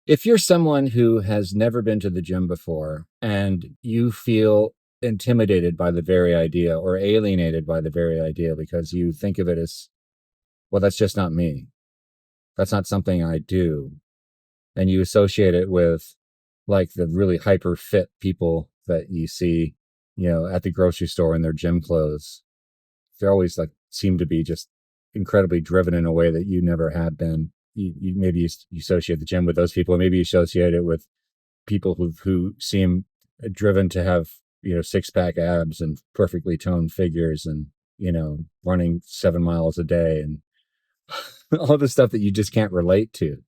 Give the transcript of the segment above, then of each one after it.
If you're someone who has never been to the gym before and you feel intimidated by the very idea or alienated by the very idea because you think of it as, well, that's just not me. That's not something I do. And you associate it with like the really hyper fit people that you see, at the grocery store in their gym clothes. They're always like seem to be just incredibly driven in a way that you never have been. You associate the gym with those people, or maybe you associate it with people who seem driven to have six pack abs and perfectly toned figures and running 7 miles a day and all the stuff that you just can't relate to.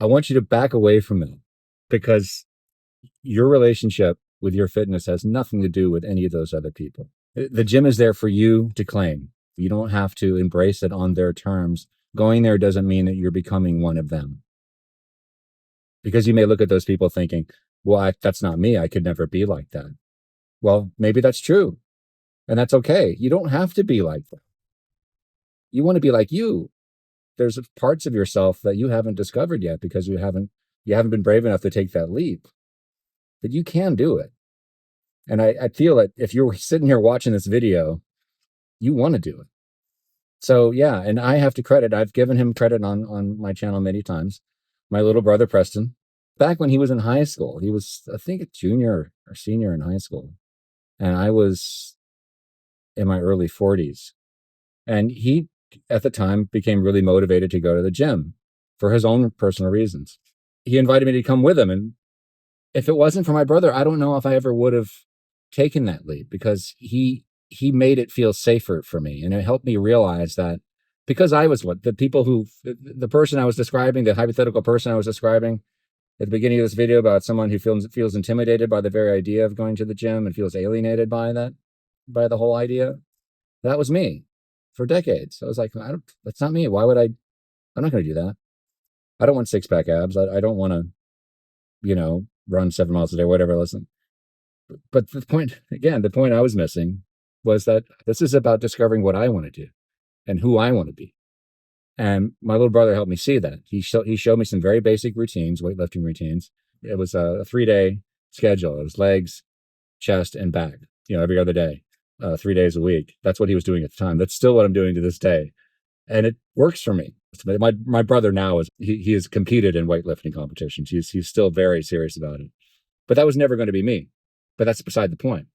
I want you to back away from that because your relationship with your fitness has nothing to do with any of those other people. The gym is there for you to claim. You don't have to embrace it on their terms. Going there doesn't mean that you're becoming one of them. Because you may look at those people thinking, well, that's not me. I could never be like that. Well, maybe that's true. And that's okay. You don't have to be like that. You want to be like you. There's parts of yourself that you haven't discovered yet because you haven't been brave enough to take that leap. But you can do it. And I feel that if you're sitting here watching this video, you want to do it. So yeah, and I have to credit, I've given him credit on my channel many times. My little brother, Preston, back when he was in high school, he was, I think, a junior or senior in high school. And I was in my early 40s. And he, at the time, became really motivated to go to the gym for his own personal reasons. He invited me to come with him. And if it wasn't for my brother, I don't know if I ever would have taken that leap because he made it feel safer for me. And it helped me realize that because I was the person I was describing, the hypothetical person I was describing at the beginning of this video about someone who feels intimidated by the very idea of going to the gym and feels alienated by the whole idea. That was me for decades. I was like, that's not me. Why would I'm not going to do that. I don't want six pack abs. I don't want to, run 7 miles a day, whatever. Listen, but the point I was missing was that this is about discovering what I want to do and who I want to be. And my little brother helped me see that. He showed me some very basic routines, weightlifting routines. It was a 3-day schedule. It was legs, chest, and back, every other day, 3 days a week. That's what he was doing at the time. That's still what I'm doing to this day. And it works for me. My brother now he has competed in weightlifting competitions. He's still very serious about it. But that was never going to be me. But that's beside the point.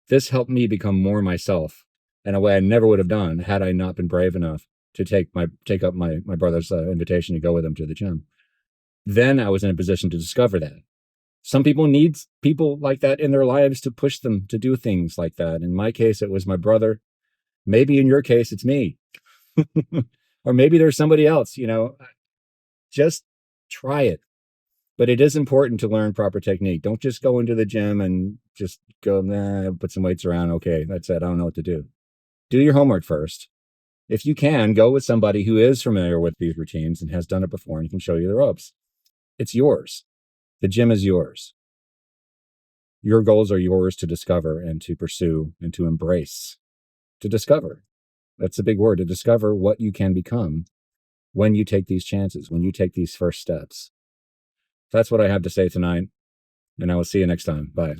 This helped me become more myself in a way I never would have done had I not been brave enough to take up my brother's invitation to go with him to the gym. Then I was in a position to discover that. Some people need people like that in their lives to push them to do things like that. In my case, it was my brother. Maybe in your case, it's me. Or maybe there's somebody else, just try it. But it is important to learn proper technique. Don't just go into the gym and just go, put some weights around. Okay, that's it. I don't know what to do. Do your homework first. If you can, go with somebody who is familiar with these routines and has done it before and can show you the ropes. It's yours. The gym is yours. Your goals are yours to discover and to pursue and to embrace. To discover. That's a big word. To discover what you can become when you take these chances, when you take these first steps. That's what I have to say tonight, and I will see you next time. Bye.